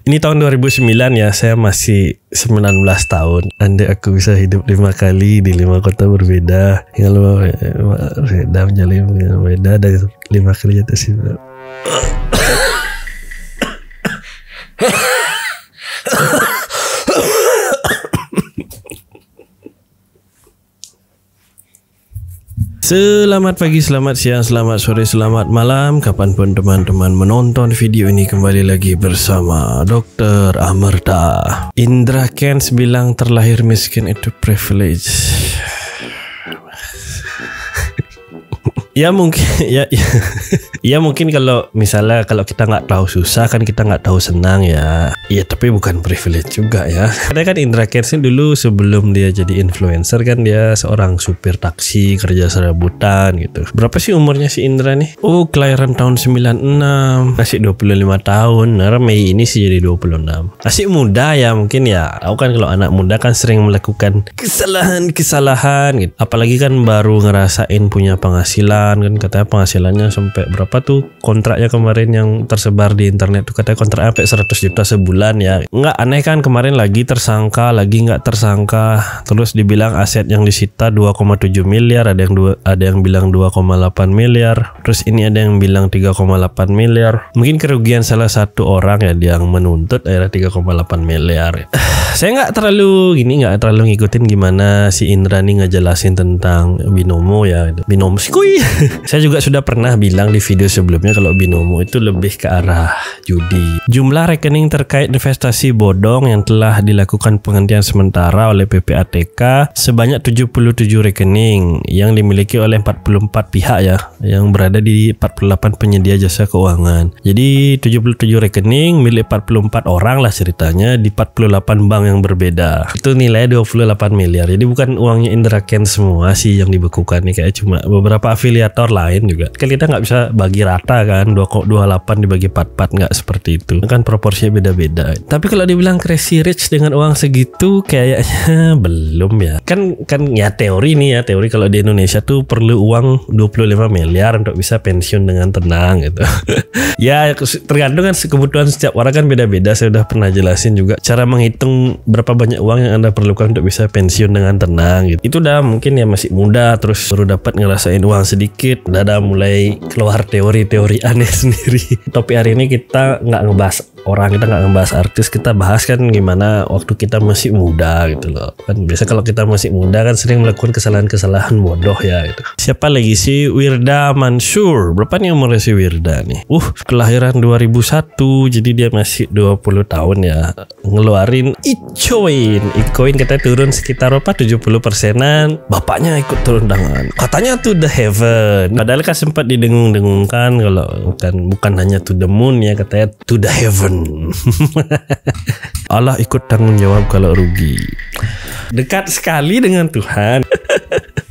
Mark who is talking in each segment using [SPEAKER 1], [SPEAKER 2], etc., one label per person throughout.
[SPEAKER 1] Ini tahun 2009 ya, saya masih 19 tahun. Andai aku bisa hidup 5 kali di 5 kota berbeda, kalau berbeda menjalin berbeda dan 5 kali jatuh cinta. Selamat pagi, selamat siang, selamat sore, selamat malam, kapanpun teman-teman menonton video ini. Kembali lagi bersama Dr. Amerta. Indra Kents bilang terlahir miskin itu privilege. Ya mungkin ya mungkin kalau misalnya kalau kita nggak tahu susah kan kita nggak tahu senang ya tapi bukan privilege juga ya. Karena kan Indra Kents dulu sebelum dia jadi influencer kan dia seorang supir taksi kerja serabutan gitu. Berapa sih umurnya si Indra nih? Oh, kelahiran tahun 96, masih 25 tahun. Nah, Mei ini sih jadi 26. Masih muda ya mungkin ya. Tahu kan kalau anak muda kan sering melakukan kesalahan gitu. Apalagi kan baru ngerasain punya penghasilan kan, katanya penghasilannya sampai berapa tuh kontraknya kemarin yang tersebar di internet tuh, katanya kontraknya sampai 100 juta sebulan ya. Nggak aneh kan, kemarin lagi tersangka lagi nggak tersangka, terus dibilang aset yang disita 2,7 miliar, ada yang bilang 2,8 miliar, terus ini ada yang bilang 3,8 miliar. Mungkin kerugian salah satu orang ya dia yang menuntut akhirnya 3,8 miliar. Saya nggak terlalu ngikutin gimana si Indra nih ngejelasin tentang binomo ya, binomo skuy. Saya juga sudah pernah bilang di video sebelumnya kalau binomo itu lebih ke arah judi. Jumlah rekening terkait investasi bodong yang telah dilakukan penghentian sementara oleh PPATK sebanyak 77 rekening yang dimiliki oleh 44 pihak ya, yang berada di 48 penyedia jasa keuangan. Jadi 77 rekening milik 44 orang lah ceritanya di 48 bank yang berbeda. Itu nilainya 28 miliar. Jadi bukan uangnya Indra Kents semua sih yang dibekukan nih, kayak cuma beberapa afiliator lain juga. Kan kita nggak bisa bagi rata kan, 2,28 dibagi 44, nggak seperti itu. Kan proporsinya beda-beda. Tapi kalau dibilang crazy rich dengan uang segitu kayaknya belum ya. Kan ya teori nih ya, teori kalau di Indonesia tuh perlu uang 25 miliar untuk bisa pensiun dengan tenang gitu. Ya tergantung kan kebutuhan setiap orang kan beda-beda. Saya udah pernah jelasin juga cara menghitung berapa banyak uang yang Anda perlukan untuk bisa pensiun dengan tenang gitu. Itu udah mungkin ya masih muda terus baru dapat ngerasain uang sedikit, udah mulai keluar teori-teori aneh sendiri. Topik hari ini kita nggak ngebahas orang, kita nggak ngebahas artis, kita bahas kan gimana waktu kita masih muda gitu loh. Kan biasa kalau kita masih muda kan sering melakukan kesalahan-kesalahan bodoh ya gitu. Siapa lagi sih? Wirda Mansur. Berapa nih umurnya si Wirda nih? Kelahiran 2001, jadi dia masih 20 tahun ya. Ngeluarin Icoin katanya turun sekitar 70%-an. Bapaknya ikut turun tangan. Katanya to the heaven. Padahal kan sempat didengung-dengungkan kalau bukan hanya to the moon ya, katanya to the heaven. Allah ikut tanggung jawab kalau rugi. Dekat sekali dengan Tuhan.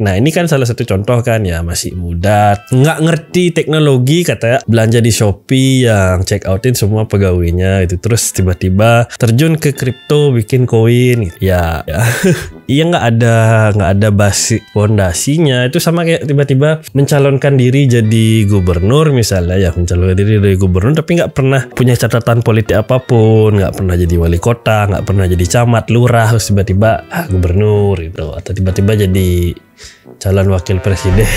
[SPEAKER 1] Nah ini kan salah satu contoh kan ya, masih muda, nggak ngerti teknologi, katanya belanja di Shopee yang check outin semua pegawainya itu, terus tiba-tiba terjun ke kripto bikin koin gitu. Ya. Iya nggak ada basic fondasinya. Itu sama kayak tiba-tiba mencalonkan diri jadi gubernur misalnya ya, mencalonkan diri jadi gubernur tapi nggak pernah punya catatan politik apapun, nggak pernah jadi wali kota, nggak pernah jadi camat, lurah, terus tiba-tiba gubernur gitu, atau tiba-tiba jadi calon wakil presiden.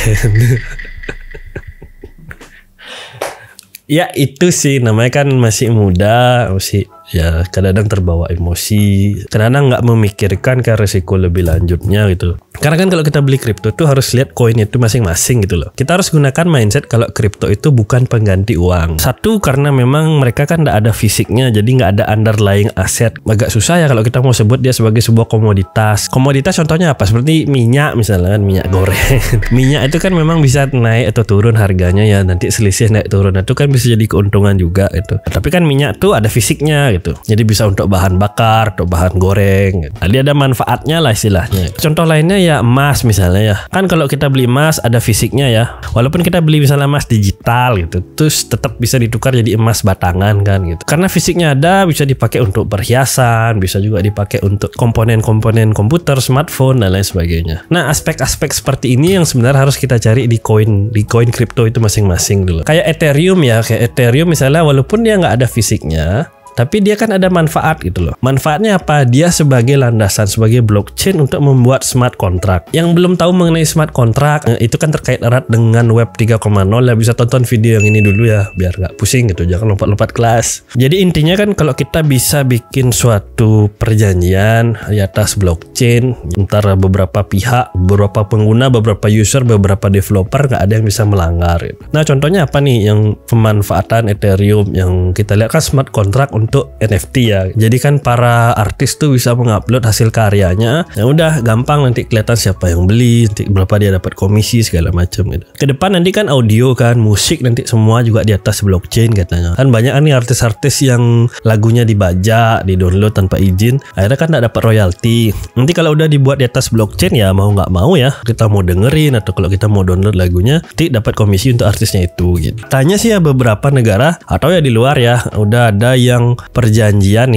[SPEAKER 1] Ya itu sih namanya kan masih muda, masih ya kadang-kadang terbawa emosi, kadang-kadang nggak memikirkan ke resiko lebih lanjutnya gitu. Karena kan kalau kita beli kripto tuh harus lihat koin itu masing-masing gitu loh. Kita harus gunakan mindset kalau kripto itu bukan pengganti uang. Satu, karena memang mereka kan nggak ada fisiknya, jadi nggak ada underlying aset. Agak susah ya kalau kita mau sebut dia sebagai sebuah komoditas. Komoditas contohnya apa? Seperti minyak misalnya kan, minyak goreng. Minyak itu kan memang bisa naik atau turun harganya ya, nanti selisih naik turun itu kan bisa jadi keuntungan juga gitu. Tapi kan minyak tuh ada fisiknya gitu. Jadi bisa untuk bahan bakar, untuk bahan goreng gitu. Jadi ada manfaatnya lah istilahnya. Contoh lainnya ya emas misalnya ya. Kan kalau kita beli emas ada fisiknya ya. Walaupun kita beli misalnya emas digital gitu, terus tetap bisa ditukar jadi emas batangan kan gitu. Karena fisiknya ada, bisa dipakai untuk perhiasan, bisa juga dipakai untuk komponen-komponen komputer, smartphone dan lain sebagainya. Nah, aspek-aspek seperti ini yang sebenarnya harus kita cari di koin kripto itu masing-masing dulu. Kayak Ethereum ya, kayak Ethereum misalnya walaupun dia nggak ada fisiknya, Tapi dia kan ada manfaat gitu loh. Manfaatnya apa? Dia sebagai landasan, sebagai blockchain untuk membuat smart contract. Yang belum tahu mengenai smart contract, itu kan terkait erat dengan web 3.0 ya. Bisa tonton video yang ini dulu ya, biar nggak pusing gitu, jangan lompat-lompat kelas. Jadi intinya kan kalau kita bisa bikin suatu perjanjian di atas blockchain antara beberapa pihak, beberapa pengguna, beberapa user, beberapa developer, nggak ada yang bisa melanggar gitu. Nah contohnya apa nih yang pemanfaatan Ethereum yang kita lihat kan smart contract untuk NFT ya. Jadi kan para artis tuh bisa mengupload hasil karyanya, ya udah gampang nanti kelihatan siapa yang beli, nanti berapa dia dapat komisi segala macam gitu. Kedepan nanti kan audio kan, musik nanti semua juga di atas blockchain katanya. Kan banyak nih artis-artis yang lagunya dibajak, di-download tanpa izin, akhirnya kan tidak dapat royalti. Nanti kalau udah dibuat di atas blockchain ya mau nggak mau ya, kita mau dengerin atau kalau kita mau download lagunya, nanti dapat komisi untuk artisnya itu gitu. Tanya sih ya beberapa negara atau ya di luar ya, udah ada yang perjanjian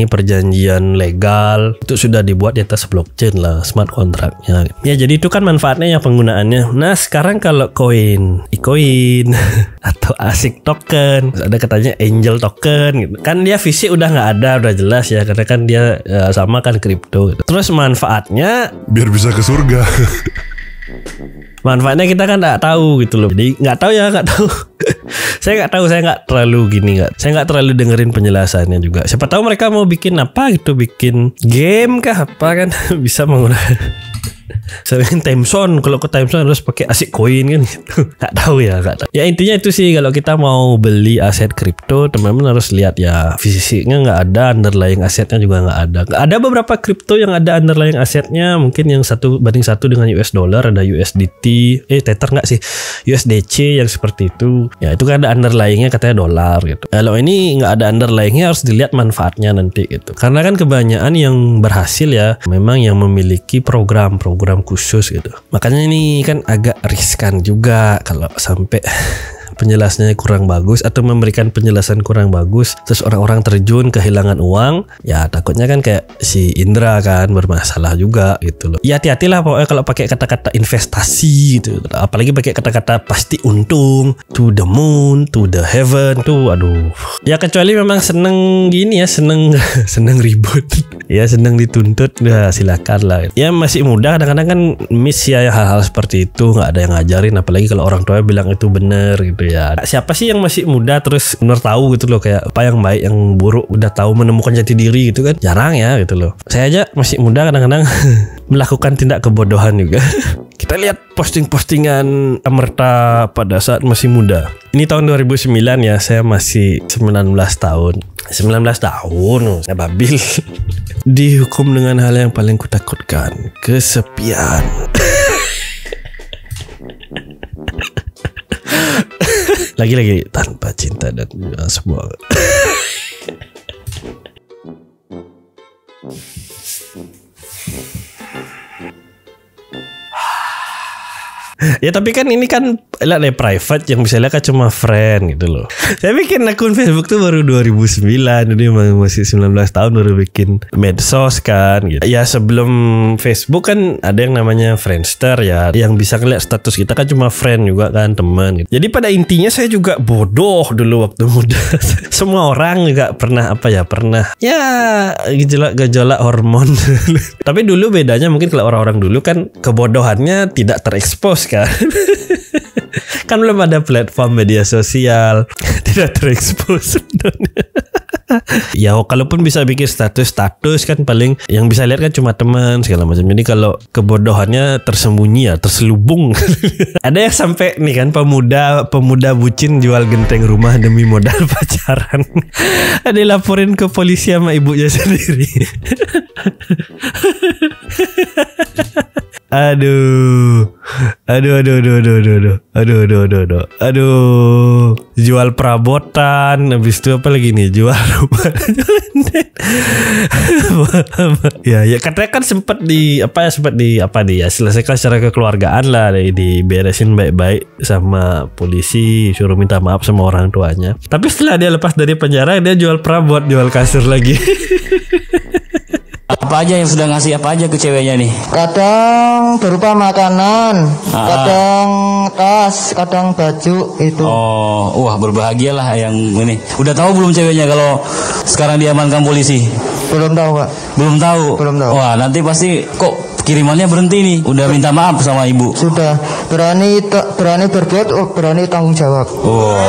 [SPEAKER 1] legal itu sudah dibuat di atas blockchain lah smart contractnya. Ya jadi itu kan manfaatnya ya penggunaannya. Nah sekarang kalau koin atau ASIC token, ada katanya angel token gitu. Kan dia fisik udah nggak ada, udah jelas ya, karena kan dia sama kan kripto gitu. Terus manfaatnya
[SPEAKER 2] biar bisa ke surga.
[SPEAKER 1] Manfaatnya kita kan nggak tahu gitu loh. Jadi nggak tahu. Saya nggak terlalu saya nggak terlalu dengerin penjelasannya juga. Siapa tahu mereka mau bikin apa gitu, bikin game kah apa kan bisa menggunakan. Selain Timeson, kalau ke Timeson harus pakai ASIC coin kan gitu. Nggak tahu. Ya intinya itu sih, kalau kita mau beli aset kripto, teman-teman harus lihat ya fisiknya nggak ada, underlying asetnya juga nggak ada. Ada beberapa kripto yang ada underlying asetnya, mungkin yang 1:1 dengan US dollar, ada USDT, Tether nggak sih, USDC yang seperti itu. Ya itu kan ada underlyingnya katanya dolar gitu. Kalau ini nggak ada underlyingnya, harus dilihat manfaatnya nanti gitu. Karena kan kebanyakan yang berhasil ya memang yang memiliki program khusus gitu. Makanya ini kan agak riskan juga kalau sampai penjelasannya kurang bagus atau memberikan penjelasan kurang bagus terus orang-orang terjun kehilangan uang, ya takutnya kan kayak si Indra kan bermasalah juga gitu loh. Ya hati-hatilah pokoknya kalau pakai kata-kata investasi gitu, apalagi pakai kata-kata pasti untung, to the moon, to the heaven tuh, aduh. Ya kecuali memang seneng gini ya, seneng ribut ya, seneng dituntut, ya silakan lah. Ya masih muda, kadang-kadang kan miss ya hal-hal seperti itu, nggak ada yang ngajarin, apalagi kalau orang tua bilang itu bener gitu ya. Siapa sih yang masih muda terus bener tahu gitu loh, kayak apa yang baik yang buruk, udah tahu menemukan jati diri gitu kan, jarang ya gitu loh. Saya aja masih muda kadang-kadang melakukan tindak kebodohan juga. Kita lihat posting-postingan Amerta pada saat masih muda. Ini tahun 2009 ya, saya masih 19 tahun. 19 tahun, saya babil. Dihukum dengan hal yang paling kutakutkan, kesepian. Lagi-lagi tanpa cinta dan semua. Ya tapi kan ini kan lihat deh, private, yang bisa lihat kan cuma friend gitu loh. Saya bikin akun Facebook tuh baru 2009, jadi masih 19 tahun baru bikin medsos kan gitu. Ya sebelum Facebook kan ada yang namanya Friendster ya, yang bisa ngeliat status kita kan cuma friend juga kan, teman gitu. Jadi pada intinya saya juga bodoh dulu waktu muda. Semua orang juga pernah gejolak hormon. Tapi dulu bedanya mungkin kalau orang-orang dulu kan kebodohannya tidak terekspos kan. Kan belum ada platform media sosial, tidak terekspos. Ya kalaupun bisa bikin status kan paling yang bisa lihat kan cuma teman segala macam. Jadi kalau kebodohannya tersembunyi ya, terselubung. Ada yang sampai nih kan, pemuda bucin jual genteng rumah demi modal pacaran. Ada laporin ke polisi sama ibunya sendiri. Aduh, jual perabotan, habis itu apa lagi nih, jual rumah. ya katanya kan sempat selesaikan secara kekeluargaan lah, diberesin baik-baik sama polisi, suruh minta maaf sama orang tuanya. Tapi setelah dia lepas dari penjara, dia jual perabot, jual kasur lagi. Apa
[SPEAKER 2] apa aja yang sudah ngasih apa aja ke ceweknya nih?
[SPEAKER 3] Kadang berupa makanan, kadang tas, kadang baju itu.
[SPEAKER 2] Oh, wah berbahagialah yang ini. Udah tahu belum ceweknya kalau sekarang diamankan polisi?
[SPEAKER 3] Belum tahu, Pak.
[SPEAKER 2] Belum tahu.
[SPEAKER 3] Belum tahu.
[SPEAKER 2] Wah, nanti pasti kok kirimannya berhenti nih. Udah minta maaf sama ibu.
[SPEAKER 3] Sudah berani berbuat, berani tanggung jawab.
[SPEAKER 2] Oh.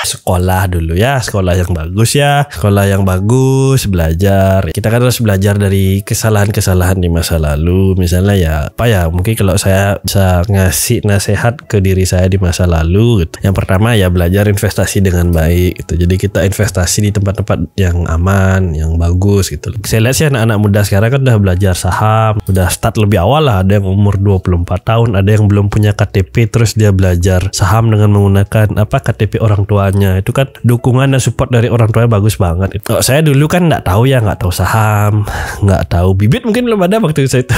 [SPEAKER 1] Sekolah dulu ya, sekolah yang bagus ya, sekolah yang bagus, belajar. Kita kan harus belajar dari kesalahan-kesalahan di masa lalu. Misalnya ya, apa ya, mungkin kalau saya bisa ngasih nasihat ke diri saya di masa lalu gitu. Yang pertama ya belajar investasi dengan baik gitu. Jadi kita investasi di tempat-tempat yang aman, yang bagus gitu. Saya lihat sih anak-anak muda sekarang kan udah belajar saham, udah start lebih awal lah. Ada yang umur 24 tahun, ada yang belum punya KTP terus dia belajar saham dengan menggunakan KTP orang tuanya. Itu kan dukungan dan support dari orang tuanya bagus banget. Kalau saya dulu kan nggak tahu saham, nggak tahu bibit, mungkin belum ada waktu saya itu.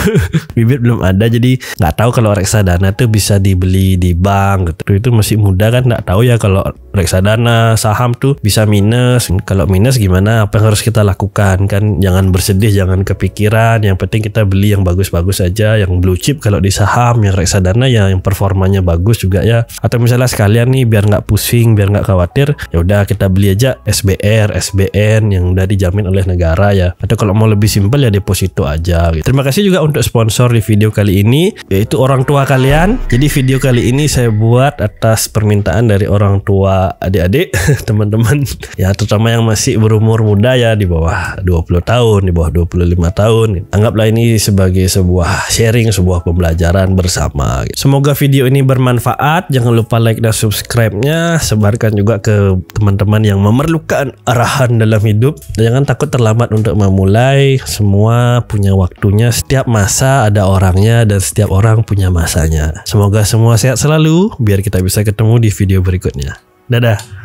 [SPEAKER 1] Bibit belum ada, jadi nggak tahu kalau reksadana tuh bisa dibeli di bank gitu. Itu masih muda kan, nggak tahu ya kalau reksadana saham tuh bisa minus. Kalau minus gimana, apa yang harus kita lakukan kan? Jangan bersedih, jangan kepikiran. Yang penting kita beli yang bagus-bagus aja, yang blue chip kalau di saham, yang reksadana ya yang performanya bagus juga ya. Atau misalnya sekalian nih biar nggak pusing, biar nggak khawatir, ya udah kita beli aja SBR, SBN yang udah dijamin oleh negara ya. Atau kalau mau lebih simpel ya deposito aja gitu. Terima kasih juga untuk sponsor di video kali ini, yaitu orang tua kalian. Jadi video kali ini saya buat atas permintaan dari orang tua adik-adik, teman-teman ya, terutama yang masih berumur muda ya, di bawah 20 tahun, di bawah 25 tahun. Anggaplah ini sebagai sebuah sharing, sebuah pembelajaran bersama. Semoga video ini bermanfaat. Jangan lupa like dan subscribe-nya, sebarkan juga ke teman-teman yang memerlukan arahan dalam hidup. Dan jangan takut terlambat untuk memulai. Semua punya waktunya, setiap masa ada orangnya dan setiap orang punya masanya. Semoga semua sehat selalu biar kita bisa ketemu di video berikutnya. Dadah.